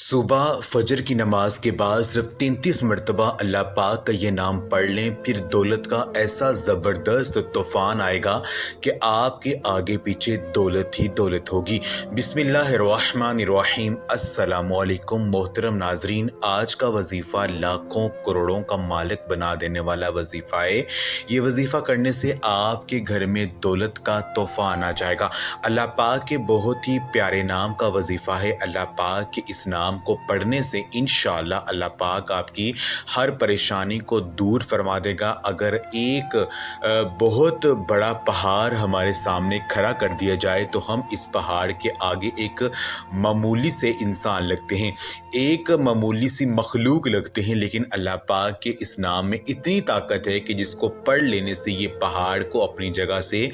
सुबह फजर की नमाज के बाद सिर्फ 33 मरतबा अल्लाह पाक का ये नाम पढ़ लें, फिर दौलत का ऐसा ज़बरदस्त तूफ़ान आएगा कि आपके आगे पीछे दौलत ही दौलत होगी। बिस्मिल्लाहिर्रहमानिर्रहीम। अस्सलामुअलैकुम मोहतरम नाजरीन, आज का वजीफ़ा लाखों करोड़ों का मालिक बना देने वाला वजीफ़ा है। ये वजीफ़ा करने से आपके घर में दौलत का तूफ़ान आ जाएगा। अल्लाह पाक के बहुत ही प्यारे नाम का वजीफ़ा है। अल्लाह पाक के इस नाम को पढ़ने से इंशाअल्लाह अल्लाह पाक आपकी हर परेशानी को दूर फरमा देगा। अगर एक बहुत बड़ा पहाड़ हमारे सामने खड़ा कर दिया जाए तो हम इस पहाड़ के आगे एक मामूली से इंसान लगते हैं, एक मामूली सी मखलूक लगते हैं, लेकिन अल्लाह पाक के इस नाम में इतनी ताकत है कि जिसको पढ़ लेने से ये पहाड़ को अपनी जगह से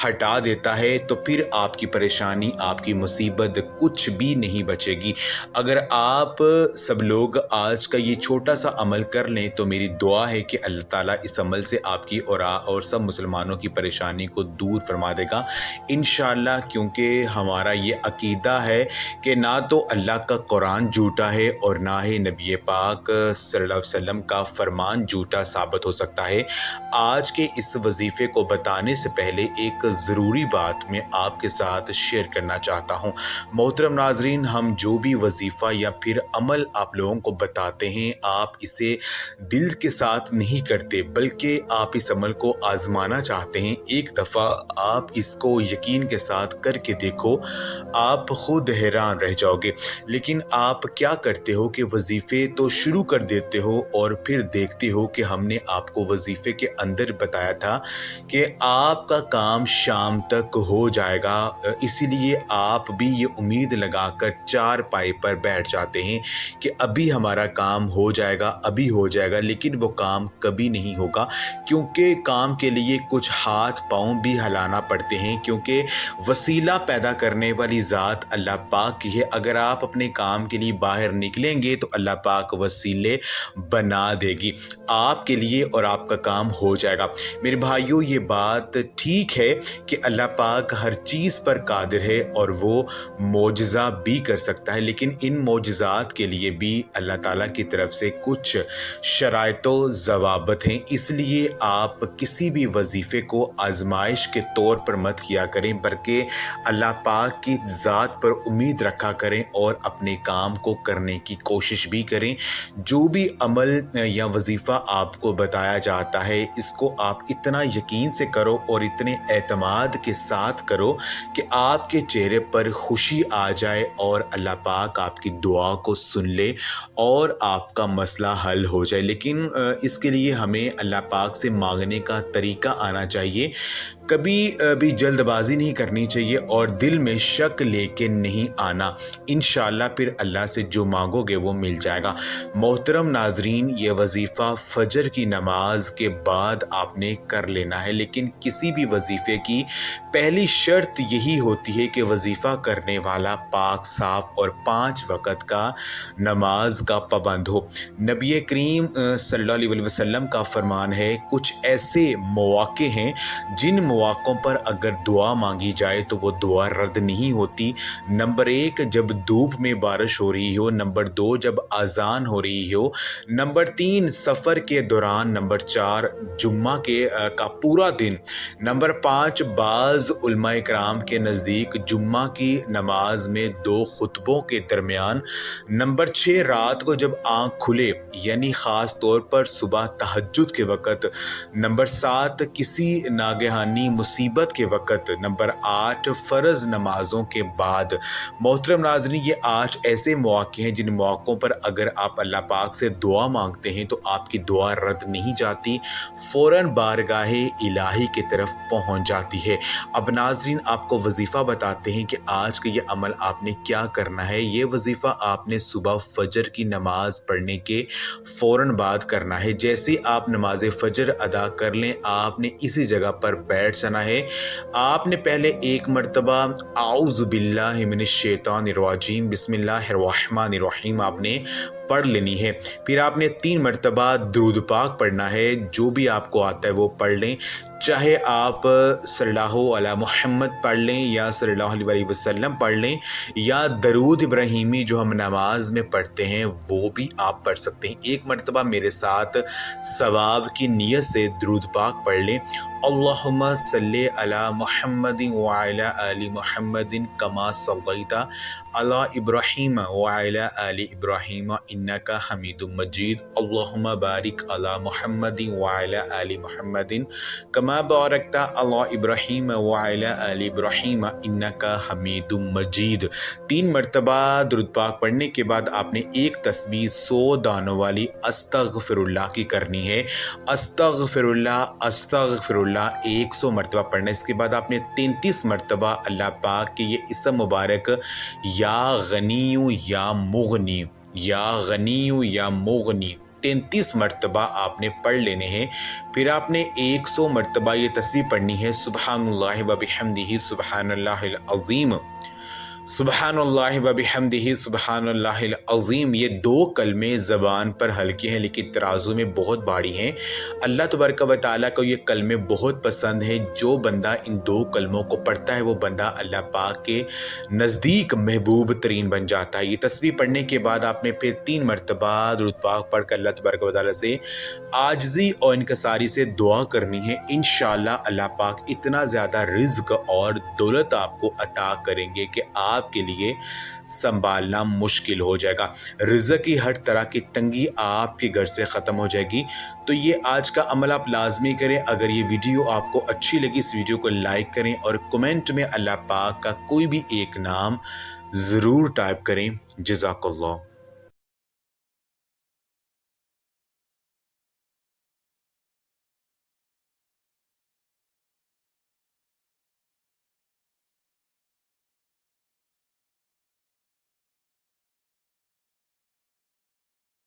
हटा देता है। तो फिर आपकी परेशानी, आपकी मुसीबत कुछ भी नहीं बचेगी। अगर आप सब लोग आज का ये छोटा सा अमल कर लें तो मेरी दुआ है कि अल्लाह ताला इस अमल से आपकी और सब मुसलमानों की परेशानी को दूर फरमा देगा इंशाअल्लाह। क्योंकि हमारा ये अकीदा है कि ना तो अल्लाह का कुरान झूठा है और ना ही नबी पाक सल्लल्लाहु अलैहि वसल्लम का फरमान झूठा साबित हो सकता है। आज के इस वजीफ़े को बताने से पहले एक ज़रूरी बात मैं आपके साथ शेयर करना चाहता हूँ। मोहतरम नाजरीन, हम जो भी वजीफ़ा या फिर अमल आप लोगों को बताते हैं, आप इसे दिल के साथ नहीं करते, बल्कि आप इस अमल को आजमाना चाहते हैं। एक दफ़ा आप इसको यकीन के साथ करके देखो, आप खुद हैरान रह जाओगे। लेकिन आप क्या करते हो कि वजीफ़े तो शुरू कर देते हो और फिर देखते हो कि हमने आपको वजीफ़े के अंदर बताया था कि आपका काम शाम तक हो जाएगा, इसीलिए आप भी ये उम्मीद लगाकर चारपाई पर बैठ जाते हैं कि अभी हमारा काम हो जाएगा, अभी हो जाएगा, लेकिन वो काम कभी नहीं होगा। क्योंकि काम के लिए कुछ हाथ पाँव भी हिलाना पड़ते हैं, क्योंकि वसीला पैदा करने वाली ज़ात अल्लाह पाक की है। अगर आप अपने काम के लिए बाहर निकलेंगे तो अल्लाह पाक वसीले बना देगी आपके लिए और आपका काम हो जाएगा। मेरे भाइयों, ये बात ठीक है कि अल्लाह पाक हर चीज़ पर कादिर है और वो मोजज़ा भी कर सकता है, लेकिन इन मोजज़ात के लिए भी अल्लाह ताला की तरफ से कुछ शराइतो ज़वाबत हैं। इसलिए आप किसी भी वजीफ़े को आजमाइश के तौर पर मत किया करें, बल्कि अल्लाह पाक की ज़ात पर उम्मीद रखा करें और अपने काम को करने की कोशिश भी करें। जो भी अमल या वजीफ़ा आपको बताया जाता है, इसको आप इतना यकीन से करो और इतने एतमाद के साथ करो कि आपके चेहरे पर खुशी आ जाए और अल्लाह पाक आपकी दुआ को सुन ले और आपका मसला हल हो जाए। लेकिन इसके लिए हमें अल्लाह पाक से मांगने का तरीका आना चाहिए। कभी भी जल्दबाजी नहीं करनी चाहिए और दिल में शक लेके नहीं आना। इंशाअल्लाह फिर अल्लाह से जो मांगोगे वो मिल जाएगा। मोहतरम नाजरीन, ये वजीफ़ा फजर की नमाज के बाद आपने कर लेना है, लेकिन किसी भी वजीफ़े की पहली शर्त यही होती है कि वजीफ़ा करने वाला पाक साफ और 5 वक़्त का नमाज का पाबंद हो। नबी करीम सल्लल्लाहु अलैहि वसल्लम का फरमान है, कुछ ऐसे मौक़े हैं जिन मौक़ों पर अगर दुआ मांगी जाए तो वो दुआ रद्द नहीं होती। नंबर 1, जब धूप में बारिश हो रही हो। नंबर 2, जब अजान हो रही हो। नंबर 3, सफ़र के दौरान। नंबर 4, जुम्मा का पूरा दिन। नंबर 5, बाज़ उलमाए कराम के नज़दीक जुम्मा की नमाज में 2 खुतबों के दरमियान। नंबर 6, रात को जब आँख खुले, यानी ख़ास तौर पर सुबह तहज्जुद के वक़्त। नंबर 7, किसी नागहानी मुसीबत के वक़्त। नंबर 8, फ़र्ज़ नमाज़ों के बाद। मोहतरम नाज़रीन, ये 8 ऐसे मौक़े हैं जिन मौक़ों पर अगर आप अल्लाह पाक से दुआ मांगते हैं तो आपकी दुआ रद्द नहीं जाती, फ़ौरन बारगाहे इलाही की तरफ पहुँच जाती है। अब नाज़रीन, आपको वजीफ़ा बताते हैं कि आज का ये अमल आपने क्या करना है। ये वजीफ़ा आपने सुबह फ़जर की नमाज़ पढ़ने के फ़ौरन बाद करना है। जैसे आप नमाज फ़जर अदा कर लें, आपने इसी जगह पर बैठ जाना है। आपने पहले 1 मरतबा आऊज़ु बिल्लाहि मिनश शैतानिर रजीम बिस्मिल्लाहिर्रहमानिर्रहीम आपने पढ़ लेनी है। फिर आपने 3 मरतबा दुरूद पाक पढ़ना है। जो भी आपको आता है वो पढ़ लें। चाहे आप सल्लल्लाहु अला मुहम्मद पढ़ लें या सल्लल्लाहु अलैहि वसल्लम पढ़ लें या दरूद इब्राहिमी जो हम नमाज में पढ़ते हैं वो भी आप पढ़ सकते हैं। एक मरतबा मेरे साथ सवाब की नीयत से दरूद पाक पढ़ लें। अल्लाहुम्मा सल्ली अला मुहम्मदिन व अला आलि मुहम्मदिन कमा सल्लैता अला इब्राहीम व अला आलि इब्राहीम इन्नका हमीदुम मजीद। अल्लाहुम्मा बारिक अला मुहम्मदिन व अला आलि मुहम्मदिन कमा बारकता अला इब्राहीम व अला आलि इब्राहीम इन्नका हमीदुम मजीद। 3 मरतबा दुरूद पाक पढ़ने के बाद आपने एक तस्बीह 100 दानों वाली अस्तगफिरुल्लाह की करनी है। अस्तगफिरुल्लाह अस्तगफिरुल्लाह 100 मरतबा पढ़ना। इसके बाद आपने 33 मरतबा अल्लाह पाक के ये इसम मुबारक या गनीयु या मुगनी, या गनीयु या मुगनी 33 मरतबा आपने पढ़ लेने हैं। फिर आपने 100 मरतबा ये तस्बीह पढ़नी है, सुबहानल्लाहि व बिहम्दिही सुबहानल्लाहिल अज़ीम, सुबहानल्लाहि व बिहम्दिही सुबहानल्लाहिल अज़ीम। ये 2 कलमे ज़बान पर हल्के हैं लेकिन तराजू में बहुत भारी हैं। अल्लाह तबारक व तआला को ये कलमे बहुत पसंद है। जो बंदा इन 2 कलमों को पढ़ता है वो बंदा अल्लाह पाक के नज़दीक महबूब तरीन बन जाता है। ये तस्बीह पढ़ने के बाद आपने फिर 3 मरतबा दुरूद पाक पढ़ कर अल्लाह तबारक व तआला से आजिज़ी और इनकसारी से दुआ करनी है। इंशाअल्लाह अल्लाह पाक इतना ज़्यादा रिज़्क और दौलत आपको अता करेंगे कि आपके लिए संभालना मुश्किल हो जाएगा। रिज़्क की हर तरह की तंगी आपके घर से ख़त्म हो जाएगी। तो ये आज का अमल आप लाजमी करें। अगर ये वीडियो आपको अच्छी लगी इस वीडियो को लाइक करें और कमेंट में अल्लाह पाक का कोई भी एक नाम ज़रूर टाइप करें। जज़ाकल्लाह।